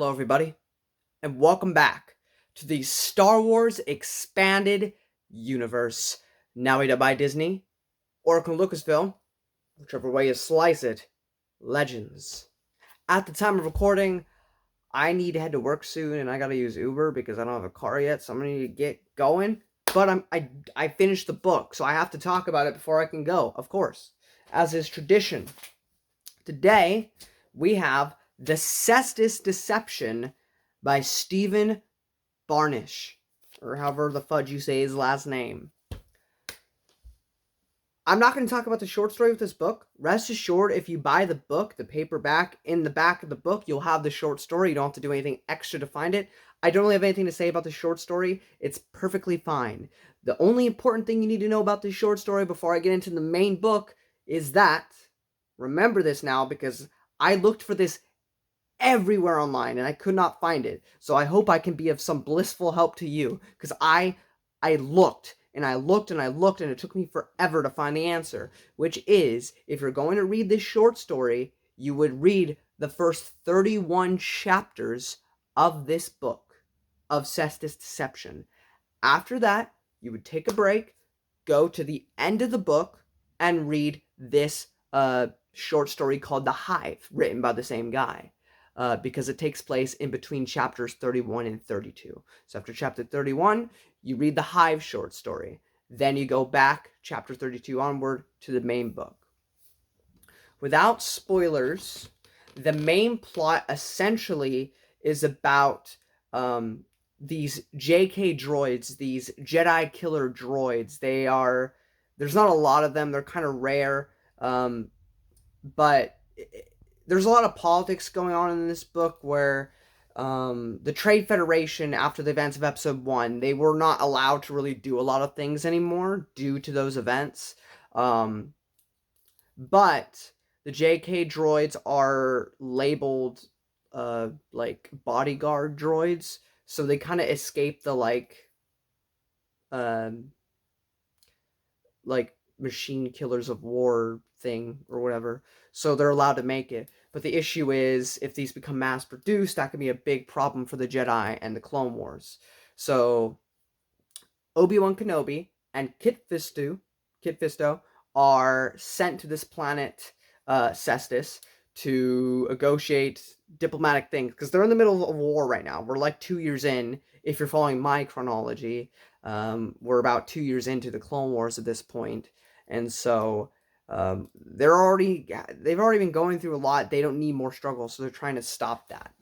Hello, everybody, and welcome back to the Star Wars Expanded Universe, now made up by Disney, Oracle Lucasfilm, whichever way you slice it, Legends. At the time of recording, I need to head to work soon, and I gotta use Uber because I don't have a car yet, so I'm gonna need to get going. But I finished the book, so I have to talk about it before I can go, of course, as is tradition. Today, we have the Cestus Deception by Stephen Barnish, or however the fudge you say his last name. I'm not going to talk about the short story with this book. Rest assured, if you buy the book, the paperback, in the back of the book, you'll have the short story. You don't have to do anything extra to find it. I don't really have anything to say about the short story. It's perfectly fine. The only important thing you need to know about this short story before I get into the main book is that, remember this now, because I looked for this everywhere online and I could not find it. So I hope I can be of some blissful help to you, because I looked and I looked and I looked and it took me forever to find the answer, which is, if you're going to read this short story, you would read the first 31 chapters of this book of Cestus Deception. After that, you would take a break, go to the end of the book, and read this short story called The Hive, written by the same guy. Because it takes place in between chapters 31 and 32. So after chapter 31, you read the Hive short story. Then you go back, chapter 32 onward, to the main book. Without spoilers, the main plot essentially is about these JK droids, these Jedi killer droids. There's not a lot of them, they're kind of rare, but there's a lot of politics going on in this book where the Trade Federation, after the events of Episode 1, they were not allowed to really do a lot of things anymore due to those events. But the JK droids are labeled like bodyguard droids, so they kind of escape the like machine killers of war thing or whatever, so they're allowed to make it. But the issue is, if these become mass produced, that can be a big problem for the Jedi and the Clone Wars. So Obi-Wan Kenobi and Kit Fisto are sent to this planet Cestus to negotiate diplomatic things, because they're in the middle of a war right now. We're like 2 years in, if you're following my chronology. We're about 2 years into the Clone Wars at this point, and so they've already been going through a lot. They don't need more struggle, so they're trying to stop that.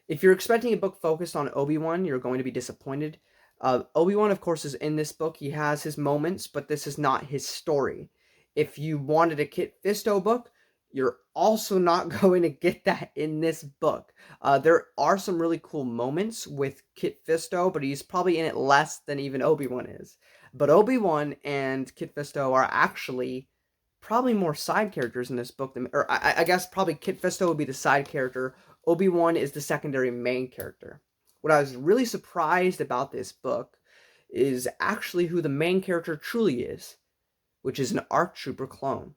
If you're expecting a book focused on Obi-Wan, you're going to be disappointed. Obi-Wan, of course, is in this book. He has his moments, but this is not his story. If you wanted a Kit Fisto book, you're also not going to get that in this book. There are some really cool moments with Kit Fisto, but he's probably in it less than even Obi-Wan is. But Obi-Wan and Kit Fisto are actually probably more side characters in this book than, or I guess probably Kit Fisto would be the side character. Obi-Wan is the secondary main character. What I was really surprised about this book is actually who the main character truly is, which is an ARC Trooper clone.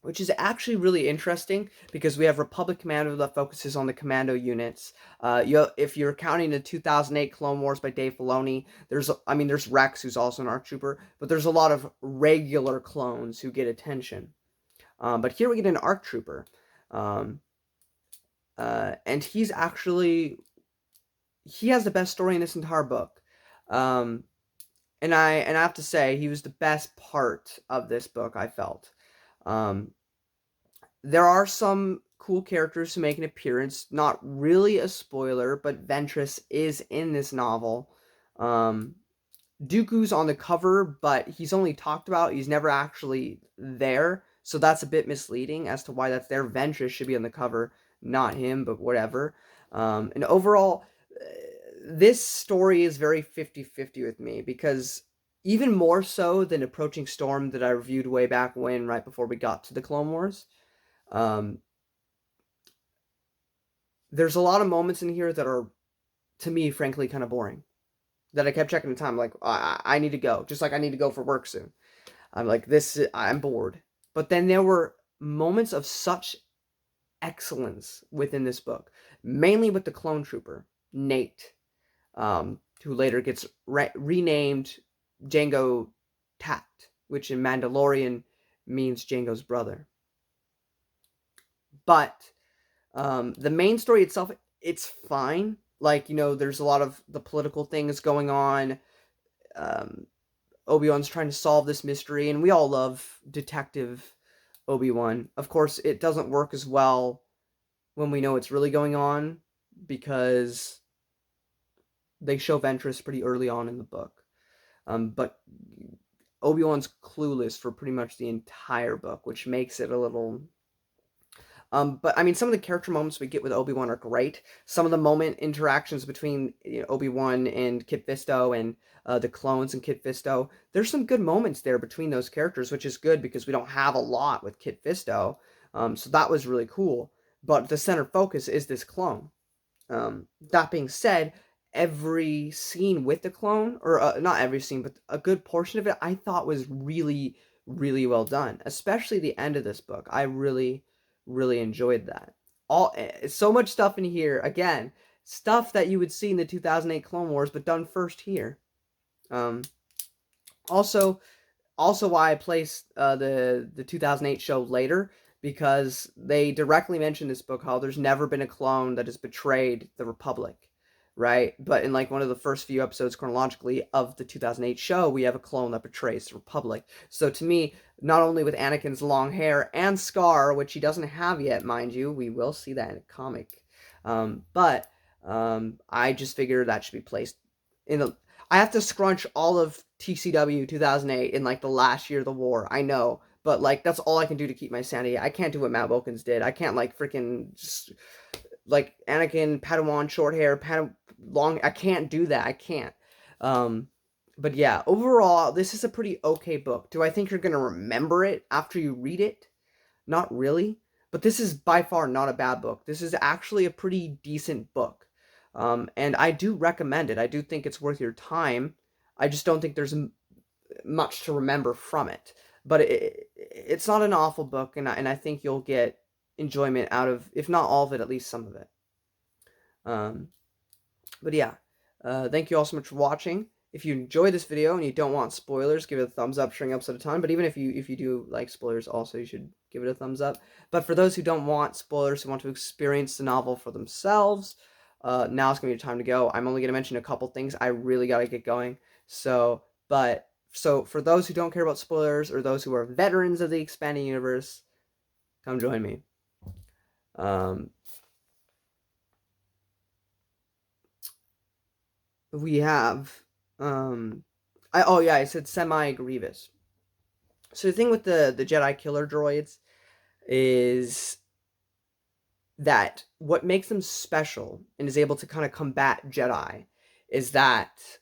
Which is actually really interesting, because we have Republic Commando that focuses on the commando units. If you're counting the 2008 Clone Wars by Dave Filoni, there's Rex, who's also an ARC Trooper, but there's a lot of regular clones who get attention. But here we get an ARC Trooper. And he has the best story in this entire book. And I have to say, he was the best part of this book, I felt. There are some cool characters who make an appearance. Not really a spoiler, but Ventress is in this novel. Dooku's on the cover, but he's only talked about. He's never actually there, so that's a bit misleading as to why that's there. Ventress should be on the cover, not him, but whatever. And overall, this story is very 50-50 with me, because even more so than Approaching Storm that I reviewed way back when, right before we got to the Clone Wars, there's a lot of moments in here that are, to me, frankly, kind of boring. That I kept checking the time, like, I need to go. Just like I need to go for work soon. I'm like, I'm bored. But then there were moments of such excellence within this book. mainly with the clone trooper, Nate, who later gets renamed Jango Tat, which in Mandalorian means Jango's brother. But the main story itself, it's fine. Like, there's a lot of the political things going on. Obi-Wan's trying to solve this mystery, and we all love Detective Obi-Wan. Of course, it doesn't work as well when we know what's really going on, because they show Ventress pretty early on in the book. But Obi-Wan's clueless for pretty much the entire book, which makes it a little... but I mean, some of the character moments we get with Obi-Wan are great. Some of the moment interactions between Obi-Wan and Kit Fisto, and the clones and Kit Fisto, there's some good moments there between those characters, which is good because we don't have a lot with Kit Fisto. So that was really cool. But the center focus is this clone. That being said, every scene with the clone, or not every scene, but a good portion of it, I thought was really, really well done. Especially the end of this book. I really, really enjoyed that. So much stuff in here. Again, stuff that you would see in the 2008 Clone Wars, but done first here. Also why I placed the 2008 show later, because they directly mention this book how there's never been a clone that has betrayed the Republic, right? But in like one of the first few episodes chronologically of the 2008 show, we have a clone that betrays the Republic. So to me, not only with Anakin's long hair and scar, which he doesn't have yet, mind you, we will see that in a comic, but I just figured that should be placed in the... I have to scrunch all of TCW 2008 in like the last year of the war. I know, but like that's all I can do to keep my sanity. I can't do what Matt Wilkins did. I can't like freaking just, like Anakin, Padawan, short hair, long. I can't do that. I can't. But yeah, overall, this is a pretty okay book. Do I think you're gonna remember it after you read it? Not really. But this is by far not a bad book. This is actually a pretty decent book. And I do recommend it. I do think it's worth your time. I just don't think there's much to remember from it. But it's not an awful book, and I think you'll get enjoyment out of, if not all of it, at least some of it. But yeah, thank you all so much for watching. If you enjoyed this video and you don't want spoilers, give it a thumbs up, sharing episode at a time. But even if you do like spoilers, also you should give it a thumbs up. But for those who don't want spoilers, who want to experience the novel for themselves, now's gonna be the time to go. I'm only gonna mention a couple things. I really gotta get going. So for those who don't care about spoilers, or those who are veterans of the expanding universe, come join me. We have I said semi-Grievous. So the thing with the Jedi killer droids is that what makes them special and is able to kind of combat Jedi is that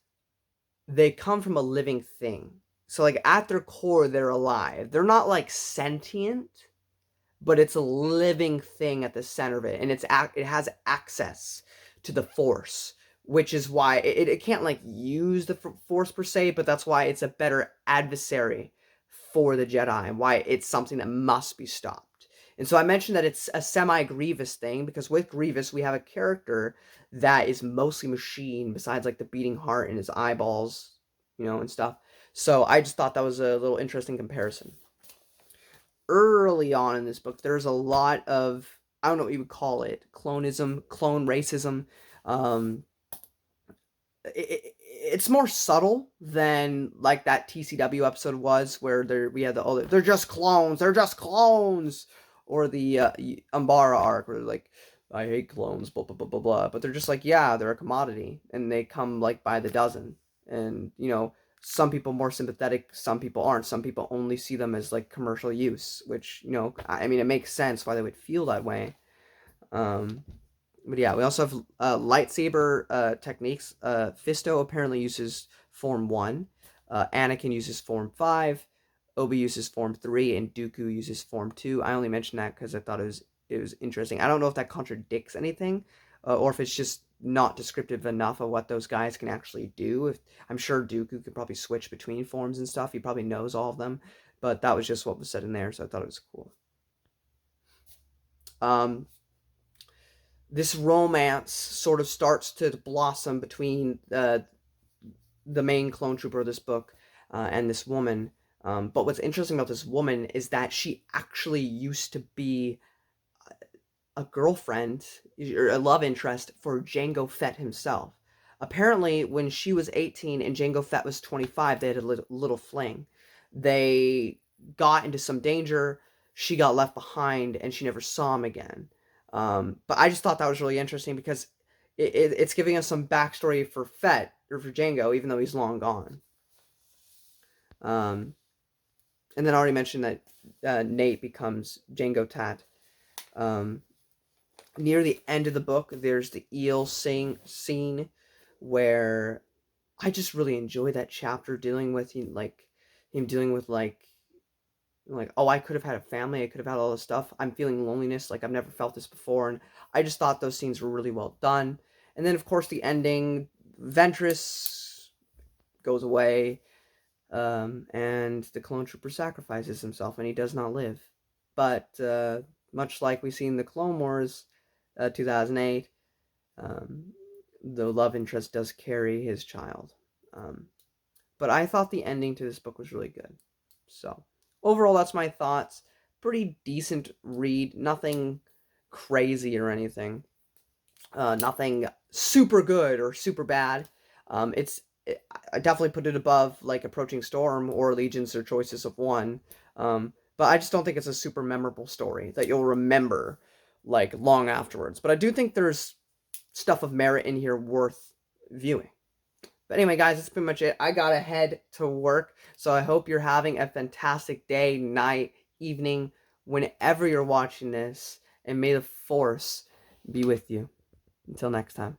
they come from a living thing. So like at their core, they're alive. They're not like sentient, but it's a living thing at the center of it, and it has access to the Force, which is why it can't like use the Force per se, but that's why it's a better adversary for the Jedi, and why it's something that must be stopped. And so I mentioned that it's a semi-Grievous thing, because with Grievous, we have a character that is mostly machine, besides like the beating heart and his eyeballs, and stuff. So I just thought that was a little interesting comparison. Early on in this book, there's a lot of, I don't know what you would call it, clonism, clone racism. It's more subtle than like that TCW episode was, where we had they're just clones, or the Umbara arc, where like, I hate clones, blah blah blah blah blah, but they're just like, yeah, they're a commodity, and they come like by the dozen, and some people more sympathetic, some people aren't. Some people only see them as like commercial use, which I mean, it makes sense why they would feel that way. But yeah, we also have lightsaber techniques. Fisto apparently uses Form 1. Anakin uses Form 5. Obi uses Form 3, and Dooku uses Form 2. I only mentioned that because I thought it was interesting. I don't know if that contradicts anything, or if it's just not descriptive enough of what those guys can actually do. I'm sure Dooku could probably switch between forms and stuff. He probably knows all of them, but that was just what was said in there, so I thought it was cool. this romance sort of starts to blossom between the main clone trooper of this book and this woman. But what's interesting about this woman is that she actually used to be a girlfriend or a love interest for Jango Fett himself. Apparently, when she was 18 and Jango Fett was 25, they had a little fling. They got into some danger. She got left behind, and she never saw him again. But I just thought that was really interesting because it's giving us some backstory for Fett or for Jango, even though he's long gone. And then I already mentioned that Nate becomes Jango Tat. Near the end of the book, there's the eel scene where I just really enjoy that chapter dealing with him, dealing with oh, I could have had a family, I could have had all this stuff. I'm feeling loneliness, like I've never felt this before, and I just thought those scenes were really well done. And then, of course, the ending, Ventress goes away, and the clone trooper sacrifices himself, and he does not live. But much like we see in the Clone Wars, 2008, the love interest does carry his child. But I thought the ending to this book was really good. So overall, that's my thoughts. Pretty decent read. Nothing crazy or anything. Nothing super good or super bad. I definitely put it above like Approaching Storm or Legions or Choices of One. But I just don't think it's a super memorable story that you'll remember like long afterwards. But I do think there's stuff of merit in here worth viewing. But anyway, guys, that's pretty much it. I gotta head to work, so I hope you're having a fantastic day, night, evening, whenever you're watching this, and may the Force be with you. Until next time.